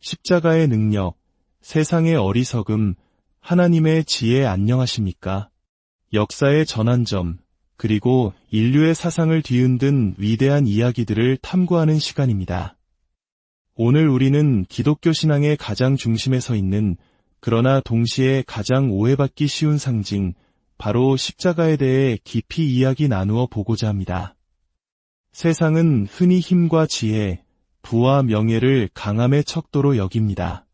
십자가의 능력, 세상의 어리석음, 하나님의 지혜 안녕하십니까? 역사의 전환점, 그리고 인류의 사상을 뒤흔든 위대한 이야기들을 탐구하는 시간입니다. 오늘 우리는 기독교 신앙의 가장 중심에 서 있는, 그러나 동시에 가장 오해받기 쉬운 상징, 바로 십자가에 대해 깊이 이야기 나누어 보고자 합니다. 세상은 흔히 힘과 지혜, 부와 명예를 강함의 척도로 여깁니다.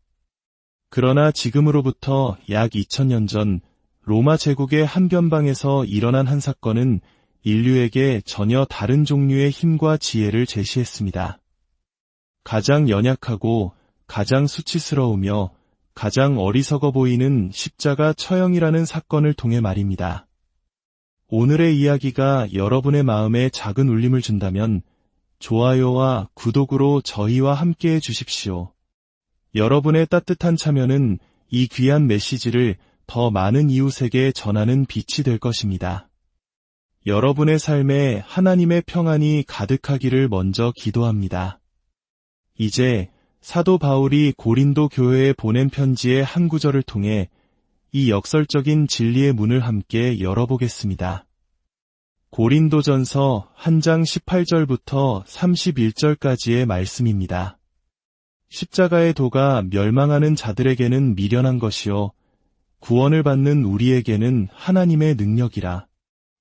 그러나 지금으로부터 약 2000년 전 로마 제국의 한 변방에서 일어난 한 사건은 인류에게 전혀 다른 종류의 힘과 지혜를 제시했습니다. 가장 연약하고 가장 수치스러우며 가장 어리석어 보이는 십자가 처형이라는 사건을 통해 말입니다. 오늘의 이야기가 여러분의 마음에 작은 울림을 준다면 좋아요와 구독으로 저희와 함께해 주십시오. 여러분의 따뜻한 참여는 이 귀한 메시지를 더 많은 이웃에게 전하는 빛이 될 것입니다. 여러분의 삶에 하나님의 평안이 가득하기를 먼저 기도합니다. 이제 사도 바울이 고린도 교회에 보낸 편지의 한 구절을 통해 이 역설적인 진리의 문을 함께 열어보겠습니다. 고린도전서 1장 18절부터 31절까지의 말씀입니다. 십자가의 도가 멸망하는 자들에게는 미련한 것이요 구원을 받는 우리에게는 하나님의 능력이라.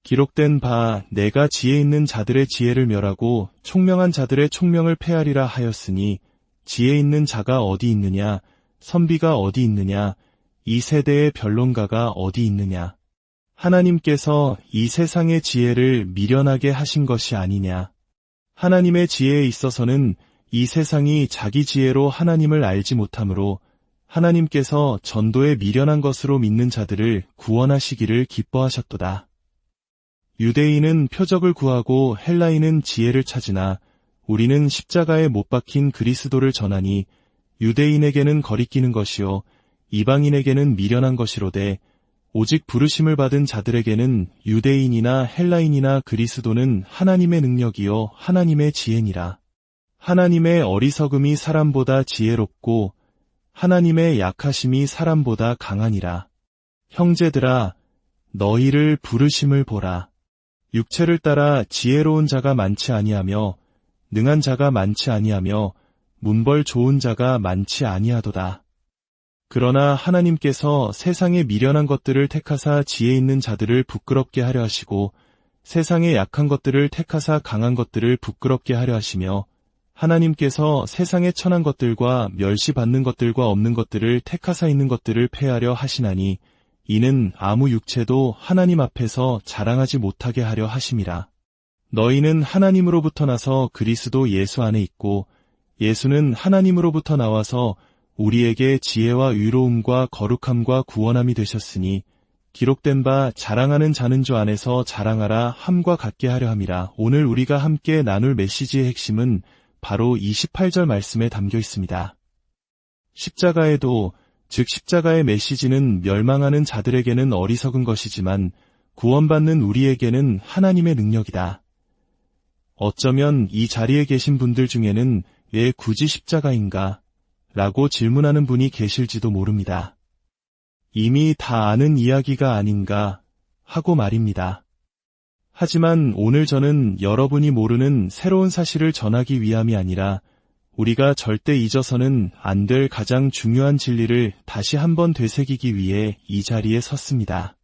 기록된 바 내가 지혜 있는 자들의 지혜를 멸하고 총명한 자들의 총명을 패하리라 하였으니 지혜 있는 자가 어디 있느냐, 선비가 어디 있느냐, 이 세대의 변론가가 어디 있느냐. 하나님께서 이 세상의 지혜를 미련하게 하신 것이 아니냐. 하나님의 지혜에 있어서는 이 세상이 자기 지혜로 하나님을 알지 못하므로 하나님께서 전도에 미련한 것으로 믿는 자들을 구원하시기를 기뻐하셨도다. 유대인은 표적을 구하고 헬라인은 지혜를 찾으나 우리는 십자가에 못 박힌 그리스도를 전하니 유대인에게는 거리끼는 것이요 이방인에게는 미련한 것이로되 오직 부르심을 받은 자들에게는 유대인이나 헬라인이나 그리스도는 하나님의 능력이요 하나님의 지혜니라. 하나님의 어리석음이 사람보다 지혜롭고 하나님의 약하심이 사람보다 강하니라. 형제들아, 너희를 부르심을 보라. 육체를 따라 지혜로운 자가 많지 아니하며 능한 자가 많지 아니하며 문벌 좋은 자가 많지 아니하도다. 그러나 하나님께서 세상의 미련한 것들을 택하사 지혜 있는 자들을 부끄럽게 하려 하시고 세상의 약한 것들을 택하사 강한 것들을 부끄럽게 하려 하시며 하나님께서 세상의 천한 것들과 멸시받는 것들과 없는 것들을 택하사 있는 것들을 패하려 하시나니 이는 아무 육체도 하나님 앞에서 자랑하지 못하게 하려 하심이라. 너희는 하나님으로부터 나서 그리스도 예수 안에 있고 예수는 하나님으로부터 나와서 우리에게 지혜와 의로움과 거룩함과 구원함이 되셨으니 기록된 바 자랑하는 자는 주 안에서 자랑하라 함과 같게 하려 함이라. 오늘 우리가 함께 나눌 메시지의 핵심은 바로 28절 말씀에 담겨 있습니다. 십자가에도 즉 십자가의 메시지는 멸망하는 자들에게는 어리석은 것이지만 구원받는 우리에게는 하나님의 능력이다. 어쩌면 이 자리에 계신 분들 중에는 왜 굳이 십자가인가? 라고 질문하는 분이 계실지도 모릅니다. 이미 다 아는 이야기가 아닌가 하고 말입니다. 하지만 오늘 저는 여러분이 모르는 새로운 사실을 전하기 위함이 아니라 우리가 절대 잊어서는 안 될 가장 중요한 진리를 다시 한번 되새기기 위해 이 자리에 섰습니다.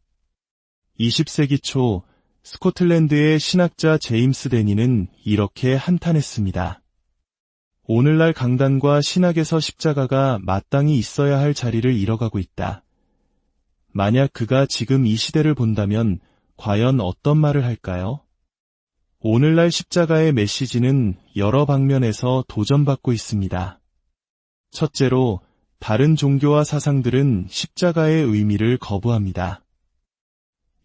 20세기 초 스코틀랜드의 신학자 제임스 데니는 이렇게 한탄했습니다. 오늘날 강단과 신학에서 십자가가 마땅히 있어야 할 자리를 잃어가고 있다. 만약 그가 지금 이 시대를 본다면 과연 어떤 말을 할까요? 오늘날 십자가의 메시지는 여러 방면에서 도전받고 있습니다. 첫째로, 다른 종교와 사상들은 십자가의 의미를 거부합니다.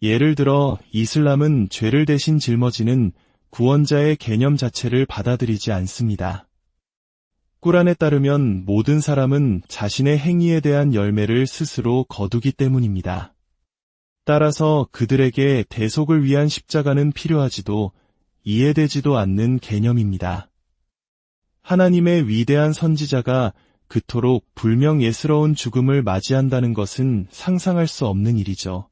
예를 들어 이슬람은 죄를 대신 짊어지는 구원자의 개념 자체를 받아들이지 않습니다. 꾸란에 따르면 모든 사람은 자신의 행위에 대한 열매를 스스로 거두기 때문입니다. 따라서 그들에게 대속을 위한 십자가는 필요하지도 이해되지도 않는 개념입니다. 하나님의 위대한 선지자가 그토록 불명예스러운 죽음을 맞이한다는 것은 상상할 수 없는 일이죠.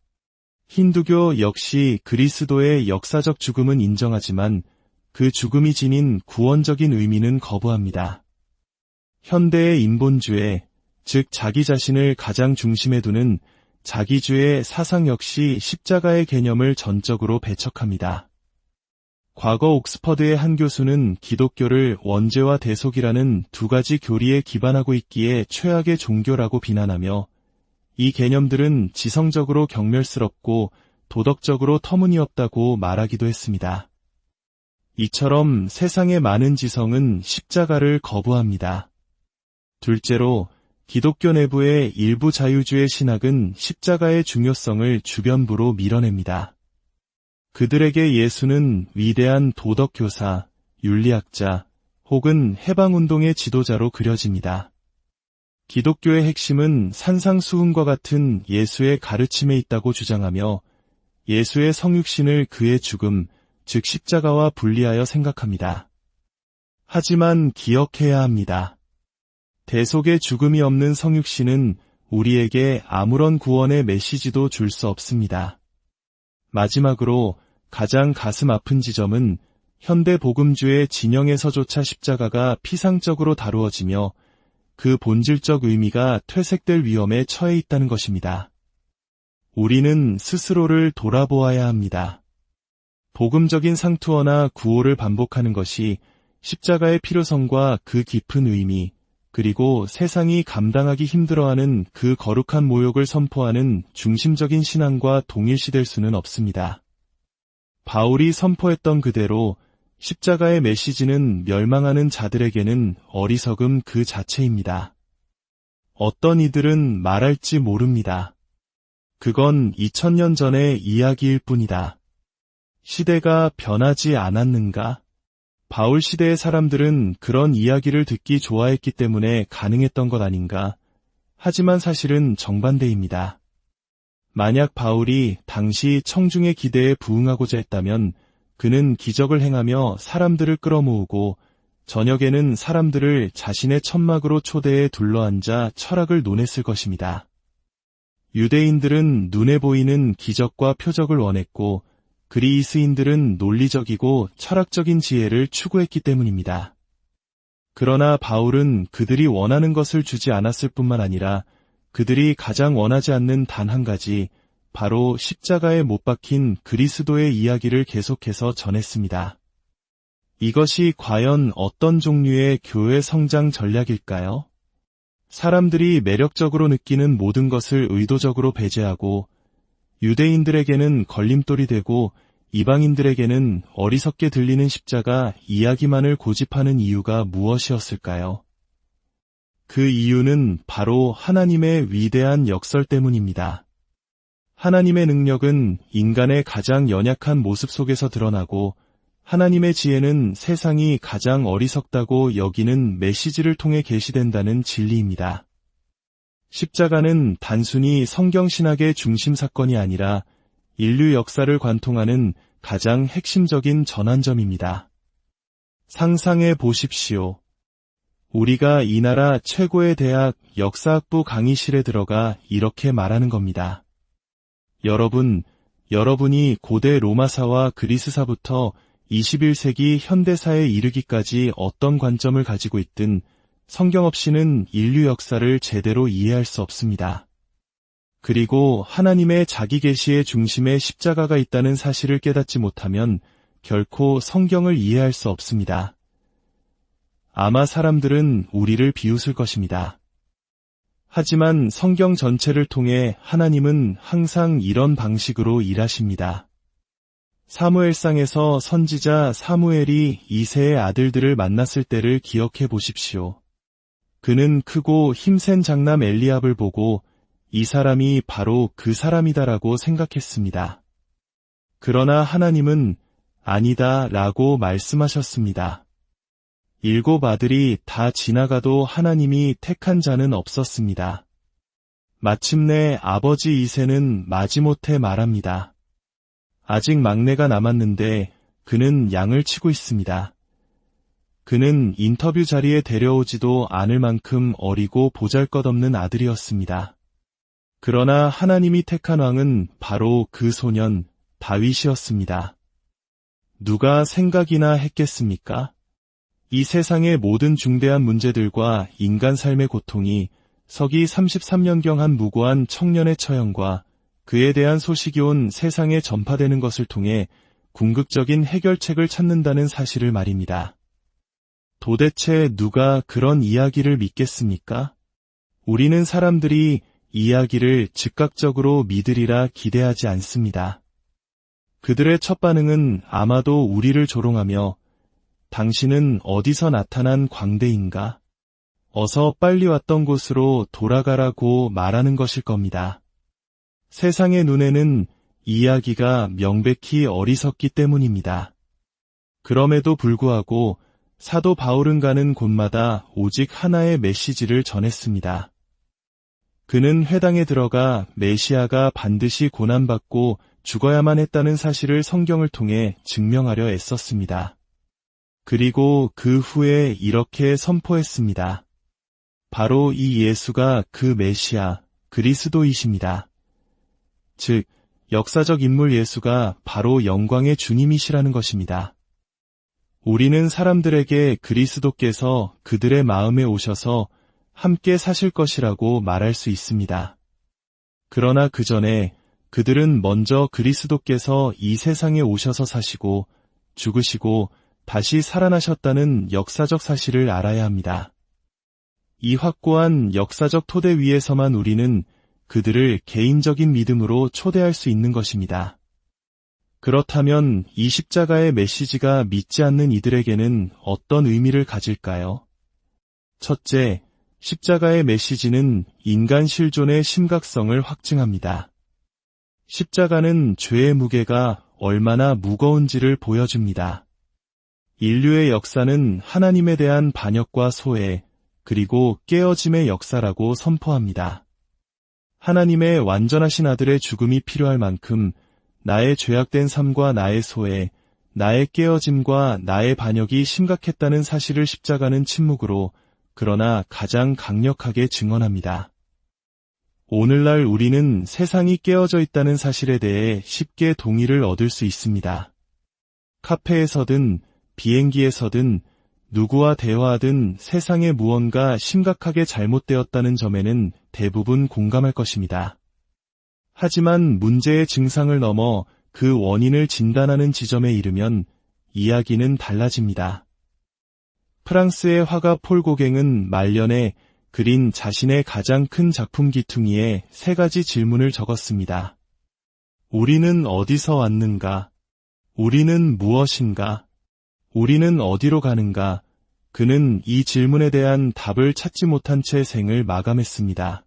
힌두교 역시 그리스도의 역사적 죽음은 인정하지만 그 죽음이 지닌 구원적인 의미는 거부합니다. 현대의 인본주의, 즉 자기 자신을 가장 중심에 두는 자기주의 사상 역시 십자가의 개념을 전적으로 배척합니다. 과거 옥스퍼드의 한 교수는 기독교를 원죄와 대속이라는 두 가지 교리에 기반하고 있기에 최악의 종교라고 비난하며 이 개념들은 지성적으로 경멸스럽고 도덕적으로 터무니없다고 말하기도 했습니다. 이처럼 세상의 많은 지성은 십자가를 거부합니다. 둘째로 기독교 내부의 일부 자유주의 신학은 십자가의 중요성을 주변부로 밀어냅니다. 그들에게 예수는 위대한 도덕교사, 윤리학자 혹은 해방운동의 지도자로 그려집니다. 기독교의 핵심은 산상수훈과 같은 예수의 가르침에 있다고 주장하며 예수의 성육신을 그의 죽음, 즉 십자가와 분리하여 생각합니다. 하지만 기억해야 합니다. 대속의 죽음이 없는 성육신은 우리에게 아무런 구원의 메시지도 줄 수 없습니다. 마지막으로 가장 가슴 아픈 지점은 현대 복음주의 진영에서조차 십자가가 피상적으로 다루어지며 그 본질적 의미가 퇴색될 위험에 처해 있다는 것입니다. 우리는 스스로를 돌아보아야 합니다. 복음적인 상투어나 구호를 반복하는 것이 십자가의 필요성과 그 깊은 의미, 그리고 세상이 감당하기 힘들어하는 그 거룩한 모욕을 선포하는 중심적인 신앙과 동일시될 수는 없습니다. 바울이 선포했던 그대로 십자가의 메시지는 멸망하는 자들에게는 어리석음 그 자체입니다. 어떤 이들은 말할지 모릅니다. 그건 2000년 전의 이야기일 뿐이다. 시대가 변하지 않았는가? 바울 시대의 사람들은 그런 이야기를 듣기 좋아했기 때문에 가능했던 것 아닌가? 하지만 사실은 정반대입니다. 만약 바울이 당시 청중의 기대에 부응하고자 했다면 그는 기적을 행하며 사람들을 끌어모으고 저녁에는 사람들을 자신의 천막으로 초대해 둘러앉아 철학을 논했을 것입니다. 유대인들은 눈에 보이는 기적과 표적을 원했고 그리스인들은 논리적이고 철학적인 지혜를 추구했기 때문입니다. 그러나 바울은 그들이 원하는 것을 주지 않았을 뿐만 아니라 그들이 가장 원하지 않는 단 한 가지, 바로 십자가에 못 박힌 그리스도의 이야기를 계속해서 전했습니다. 이것이 과연 어떤 종류의 교회 성장 전략일까요? 사람들이 매력적으로 느끼는 모든 것을 의도적으로 배제하고 유대인들에게는 걸림돌이 되고 이방인들에게는 어리석게 들리는 십자가 이야기만을 고집하는 이유가 무엇이었을까요? 그 이유는 바로 하나님의 위대한 역설 때문입니다. 하나님의 능력은 인간의 가장 연약한 모습 속에서 드러나고 하나님의 지혜는 세상이 가장 어리석다고 여기는 메시지를 통해 계시된다는 진리입니다. 십자가는 단순히 성경신학의 중심 사건이 아니라 인류 역사를 관통하는 가장 핵심적인 전환점입니다. 상상해 보십시오. 우리가 이 나라 최고의 대학 역사학부 강의실에 들어가 이렇게 말하는 겁니다. 여러분이 고대 로마사와 그리스사부터 21세기 현대사에 이르기까지 어떤 관점을 가지고 있든 성경 없이는 인류 역사를 제대로 이해할 수 없습니다. 그리고 하나님의 자기 계시의 중심에 십자가가 있다는 사실을 깨닫지 못하면 결코 성경을 이해할 수 없습니다. 아마 사람들은 우리를 비웃을 것입니다. 하지만 성경 전체를 통해 하나님은 항상 이런 방식으로 일하십니다. 사무엘상에서 선지자 사무엘이 이새의 아들들을 만났을 때를 기억해 보십시오. 그는 크고 힘센 장남 엘리압을 보고 이 사람이 바로 그 사람이다라고 생각했습니다. 그러나 하나님은 아니다 라고 말씀하셨습니다. 7 아들이 다 지나가도 하나님이 택한 자는 없었습니다. 마침내 아버지 이새는 마지못해 말합니다. 아직 막내가 남았는데 그는 양을 치고 있습니다. 그는 인터뷰 자리에 데려오지도 않을 만큼 어리고 보잘것없는 아들이었습니다. 그러나 하나님이 택한 왕은 바로 그 소년 다윗이었습니다. 누가 생각이나 했겠습니까? 이 세상의 모든 중대한 문제들과 인간 삶의 고통이 서기 33년경 한 무고한 청년의 처형과 그에 대한 소식이 온 세상에 전파되는 것을 통해 궁극적인 해결책을 찾는다는 사실을 말입니다. 도대체 누가 그런 이야기를 믿겠습니까? 우리는 사람들이 이야기를 즉각적으로 믿으리라 기대하지 않습니다. 그들의 첫 반응은 아마도 우리를 조롱하며 당신은 어디서 나타난 광대인가? 어서 빨리 왔던 곳으로 돌아가라고 말하는 것일 겁니다. 세상의 눈에는 이야기가 명백히 어리석기 때문입니다. 그럼에도 불구하고 사도 바울은 가는 곳마다 오직 하나의 메시지를 전했습니다. 그는 회당에 들어가 메시아가 반드시 고난받고 죽어야만 했다는 사실을 성경을 통해 증명하려 애썼습니다. 그리고 그 후에 이렇게 선포했습니다. 바로 이 예수가 그 메시아, 그리스도이십니다. 즉, 역사적 인물 예수가 바로 영광의 주님이시라는 것입니다. 우리는 사람들에게 그리스도께서 그들의 마음에 오셔서 함께 사실 것이라고 말할 수 있습니다. 그러나 그 전에 그들은 먼저 그리스도께서 이 세상에 오셔서 사시고 죽으시고 다시 살아나셨다는 역사적 사실을 알아야 합니다. 이 확고한 역사적 토대 위에서만 우리는 그들을 개인적인 믿음으로 초대할 수 있는 것입니다. 그렇다면 이 십자가의 메시지가 믿지 않는 이들에게는 어떤 의미를 가질까요? 첫째, 십자가의 메시지는 인간 실존의 심각성을 확증합니다. 십자가는 죄의 무게가 얼마나 무거운지를 보여줍니다. 인류의 역사는 하나님에 대한 반역과 소외, 그리고 깨어짐의 역사라고 선포합니다. 하나님의 완전하신 아들의 죽음이 필요할 만큼 나의 죄악된 삶과 나의 소외, 나의 깨어짐과 나의 반역이 심각했다는 사실을 십자가는 침묵으로 그러나 가장 강력하게 증언합니다. 오늘날 우리는 세상이 깨어져 있다는 사실에 대해 쉽게 동의를 얻을 수 있습니다. 카페에서든 비행기에서든 누구와 대화하든 세상에 무언가 심각하게 잘못되었다는 점에는 대부분 공감할 것입니다. 하지만 문제의 증상을 넘어 그 원인을 진단하는 지점에 이르면 이야기는 달라집니다. 프랑스의 화가 폴 고갱은 말년에 그린 자신의 가장 큰 작품 기퉁이에 3가지 질문을 적었습니다. 우리는 어디서 왔는가? 우리는 무엇인가? 우리는 어디로 가는가? 그는 이 질문에 대한 답을 찾지 못한 채 생을 마감했습니다.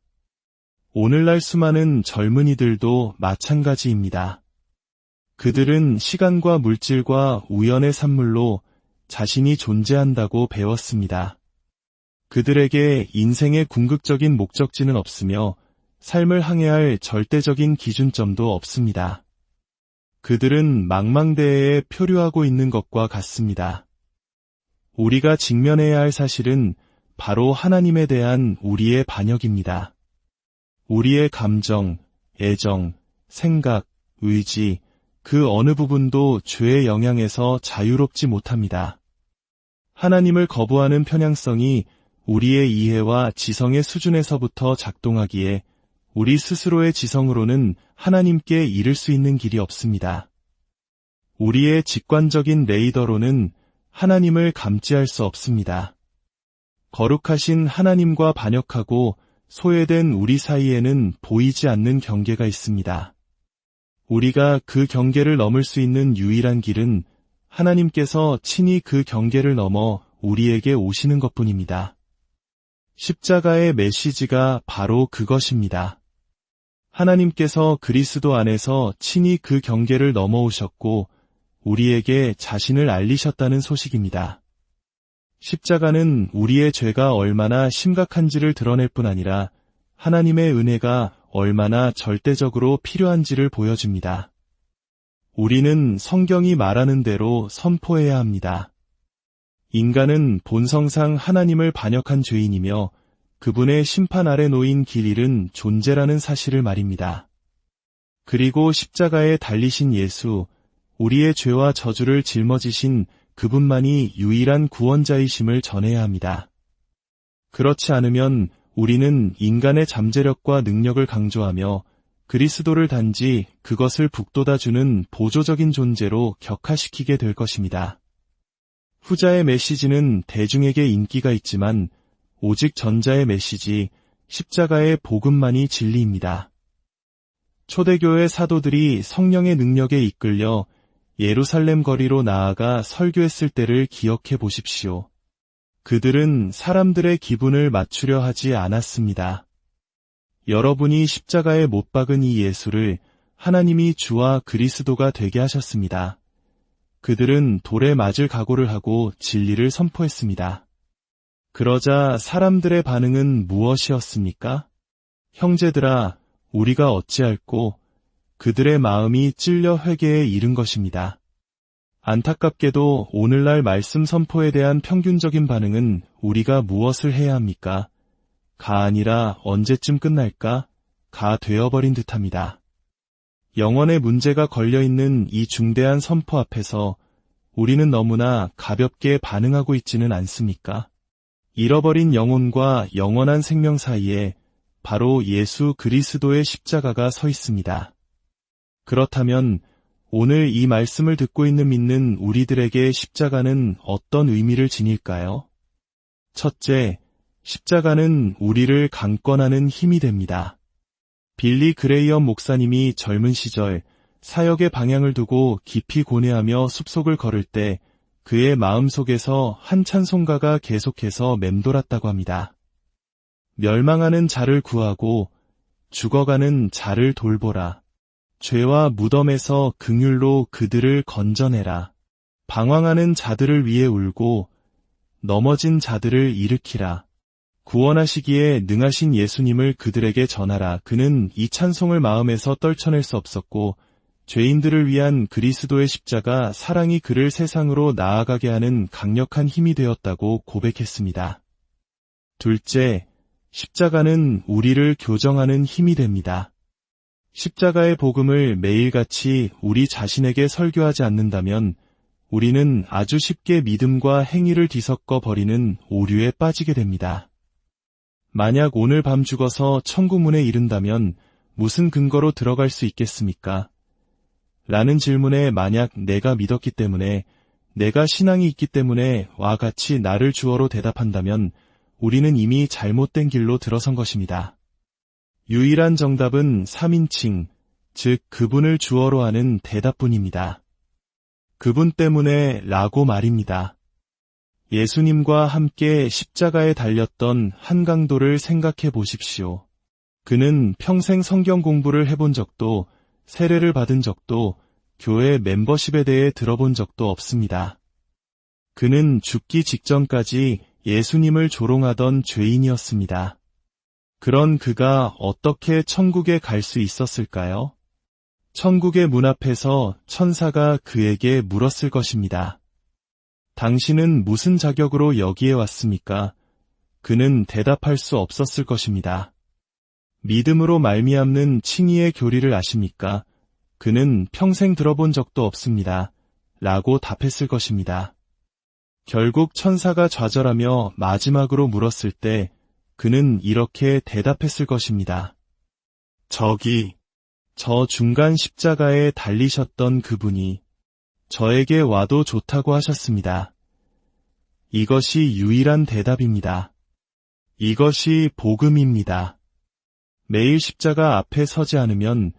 오늘날 수많은 젊은이들도 마찬가지입니다. 그들은 시간과 물질과 우연의 산물로 자신이 존재한다고 배웠습니다. 그들에게 인생의 궁극적인 목적지는 없으며 삶을 항해할 절대적인 기준점도 없습니다. 그들은 망망대해에 표류하고 있는 것과 같습니다. 우리가 직면해야 할 사실은 바로 하나님에 대한 우리의 반역입니다. 우리의 감정, 애정, 생각, 의지, 그 어느 부분도 죄의 영향에서 자유롭지 못합니다. 하나님을 거부하는 편향성이 우리의 이해와 지성의 수준에서부터 작동하기에 우리 스스로의 지성으로는 하나님께 이를 수 있는 길이 없습니다. 우리의 직관적인 레이더로는 하나님을 감지할 수 없습니다. 거룩하신 하나님과 반역하고 소외된 우리 사이에는 보이지 않는 경계가 있습니다. 우리가 그 경계를 넘을 수 있는 유일한 길은 하나님께서 친히 그 경계를 넘어 우리에게 오시는 것뿐입니다. 십자가의 메시지가 바로 그것입니다. 하나님께서 그리스도 안에서 친히 그 경계를 넘어오셨고 우리에게 자신을 알리셨다는 소식입니다. 십자가는 우리의 죄가 얼마나 심각한지를 드러낼 뿐 아니라 하나님의 은혜가 얼마나 절대적으로 필요한지를 보여줍니다. 우리는 성경이 말하는 대로 선포해야 합니다. 인간은 본성상 하나님을 반역한 죄인이며 그분의 심판 아래 놓인 길 잃은 존재라는 사실을 말입니다. 그리고 십자가에 달리신 예수, 우리의 죄와 저주를 짊어지신 그분만이 유일한 구원자이심을 전해야 합니다. 그렇지 않으면 우리는 인간의 잠재력과 능력을 강조하며 그리스도를 단지 그것을 북돋아주는 보조적인 존재로 격화시키게 될 것입니다. 후자의 메시지는 대중에게 인기가 있지만 오직 전자의 메시지, 십자가의 복음만이 진리입니다. 초대교회 사도들이 성령의 능력에 이끌려 예루살렘 거리로 나아가 설교했을 때를 기억해 보십시오. 그들은 사람들의 기분을 맞추려 하지 않았습니다. 여러분이 십자가에 못 박은 이 예수를 하나님이 주와 그리스도가 되게 하셨습니다. 그들은 돌에 맞을 각오를 하고 진리를 선포했습니다. 그러자 사람들의 반응은 무엇이었습니까? 형제들아, 우리가 어찌할꼬? 그들의 마음이 찔려 회개에 이른 것입니다. 안타깝게도 오늘날 말씀 선포에 대한 평균적인 반응은 우리가 무엇을 해야 합니까? 가 아니라 언제쯤 끝날까? 가 되어버린 듯합니다. 영혼의 문제가 걸려있는 이 중대한 선포 앞에서 우리는 너무나 가볍게 반응하고 있지는 않습니까? 잃어버린 영혼과 영원한 생명 사이에 바로 예수 그리스도의 십자가가 서 있습니다. 그렇다면 오늘 이 말씀을 듣고 있는 믿는 우리들에게 십자가는 어떤 의미를 지닐까요? 첫째, 십자가는 우리를 강권하는 힘이 됩니다. 빌리 그레이엄 목사님이 젊은 시절 사역의 방향을 두고 깊이 고뇌하며 숲속을 걸을 때 그의 마음속에서 한 찬송가가 계속해서 맴돌았다고 합니다. 멸망하는 자를 구하고 죽어가는 자를 돌보라. 죄와 무덤에서 긍휼로 그들을 건져내라. 방황하는 자들을 위해 울고 넘어진 자들을 일으키라. 구원하시기에 능하신 예수님을 그들에게 전하라. 그는 이 찬송을 마음에서 떨쳐낼 수 없었고 죄인들을 위한 그리스도의 십자가 사랑이 그를 세상으로 나아가게 하는 강력한 힘이 되었다고 고백했습니다. 둘째, 십자가는 우리를 교정하는 힘이 됩니다. 십자가의 복음을 매일같이 우리 자신에게 설교하지 않는다면 우리는 아주 쉽게 믿음과 행위를 뒤섞어 버리는 오류에 빠지게 됩니다. 만약 오늘 밤 죽어서 천국문에 이른다면 무슨 근거로 들어갈 수 있겠습니까? 라는 질문에 만약 내가 믿었기 때문에, 내가 신앙이 있기 때문에 와 같이 나를 주어로 대답한다면 우리는 이미 잘못된 길로 들어선 것입니다. 유일한 정답은 3인칭, 즉 그분을 주어로 하는 대답뿐입니다. 그분 때문에 라고 말입니다. 예수님과 함께 십자가에 달렸던 한강도를 생각해 보십시오. 그는 평생 성경 공부를 해본 적도, 세례를 받은 적도, 교회 멤버십에 대해 들어본 적도 없습니다. 그는 죽기 직전까지 예수님을 조롱하던 죄인이었습니다. 그런 그가 어떻게 천국에 갈 수 있었을까요? 천국의 문 앞에서 천사가 그에게 물었을 것입니다. 당신은 무슨 자격으로 여기에 왔습니까? 그는 대답할 수 없었을 것입니다. 믿음으로 말미암는 칭의의 교리를 아십니까? 그는 평생 들어본 적도 없습니다. 라고 답했을 것입니다. 결국 천사가 좌절하며 마지막으로 물었을 때 그는 이렇게 대답했을 것입니다. 저기, 저 중간 십자가에 달리셨던 그분이 저에게 와도 좋다고 하셨습니다. 이것이 유일한 대답입니다. 이것이 복음입니다. 매일 십자가 앞에 서지 않으면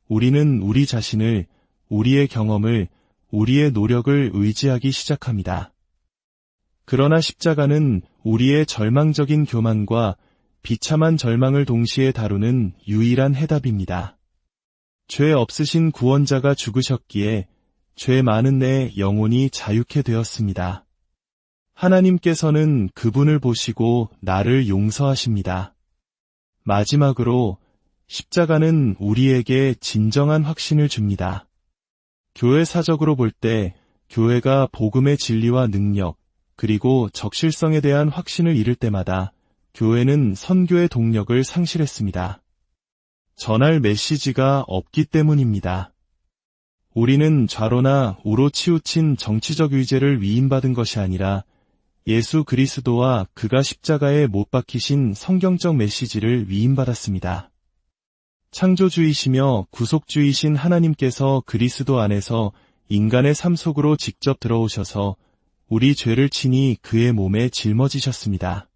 우리는 우리 자신을, 우리의 경험을, 우리의 노력을 의지하기 시작합니다. 그러나 십자가는 우리의 절망적인 교만과 비참한 절망을 동시에 다루는 유일한 해답입니다. 죄 없으신 구원자가 죽으셨기에 죄 많은 내 영혼이 자유케 되었습니다. 하나님께서는 그분을 보시고 나를 용서하십니다. 마지막으로 십자가는 우리에게 진정한 확신을 줍니다. 교회 사적으로 볼 때 교회가 복음의 진리와 능력, 그리고 적실성에 대한 확신을 잃을 때마다 교회는 선교의 동력을 상실했습니다. 전할 메시지가 없기 때문입니다. 우리는 좌로나 우로 치우친 정치적 의제를 위임받은 것이 아니라 예수 그리스도와 그가 십자가에 못 박히신 성경적 메시지를 위임받았습니다. 창조주이시며 구속주이신 하나님께서 그리스도 안에서 인간의 삶 속으로 직접 들어오셔서 우리 죄를 친히 그의 몸에 짊어지셨습니다.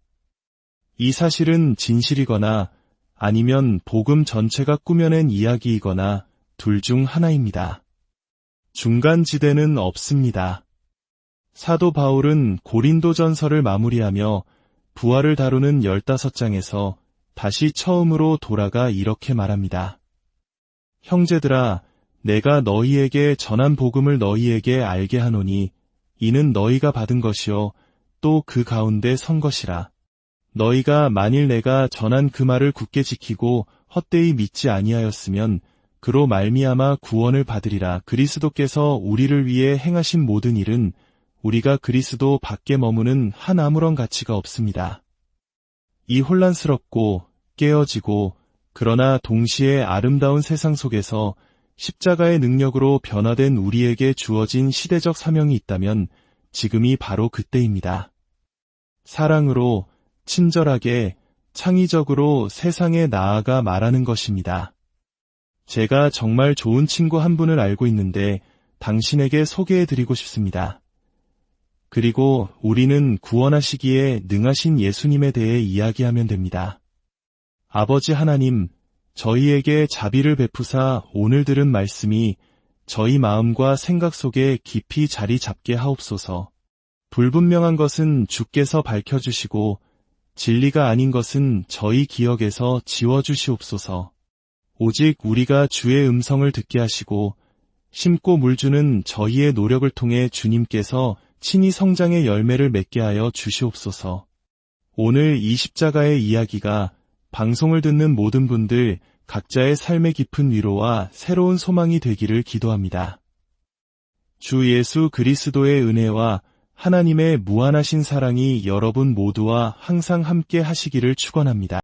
이 사실은 진실이거나 아니면 복음 전체가 꾸며낸 이야기이거나 둘 중 하나입니다. 중간지대는 없습니다. 사도 바울은 고린도전서를 마무리하며 부활을 다루는 15장에서 다시 처음으로 돌아가 이렇게 말합니다. 형제들아, 내가 너희에게 전한 복음을 너희에게 알게 하노니 이는 너희가 받은 것이요 또 그 가운데 선 것이라. 너희가 만일 내가 전한 그 말을 굳게 지키고 헛되이 믿지 아니하였으면 그로 말미암아 구원을 받으리라. 그리스도께서 우리를 위해 행하신 모든 일은 우리가 그리스도 밖에 머무는 한 아무런 가치가 없습니다. 이 혼란스럽고 깨어지고 그러나 동시에 아름다운 세상 속에서 십자가의 능력으로 변화된 우리에게 주어진 시대적 사명이 있다면 지금이 바로 그때입니다. 사랑으로, 친절하게, 창의적으로 세상에 나아가 말하는 것입니다. 제가 정말 좋은 친구 한 분을 알고 있는데 당신에게 소개해드리고 싶습니다. 그리고 우리는 구원하시기에 능하신 예수님에 대해 이야기하면 됩니다. 아버지 하나님, 저희에게 자비를 베푸사 오늘 들은 말씀이 저희 마음과 생각 속에 깊이 자리 잡게 하옵소서. 불분명한 것은 주께서 밝혀주시고 진리가 아닌 것은 저희 기억에서 지워주시옵소서. 오직 우리가 주의 음성을 듣게 하시고 심고 물주는 저희의 노력을 통해 주님께서 친히 성장의 열매를 맺게 하여 주시옵소서. 오늘 이 십자가의 이야기가 방송을 듣는 모든 분들 각자의 삶의 깊은 위로와 새로운 소망이 되기를 기도합니다. 주 예수 그리스도의 은혜와 하나님의 무한하신 사랑이 여러분 모두와 항상 함께 하시기를 축원합니다.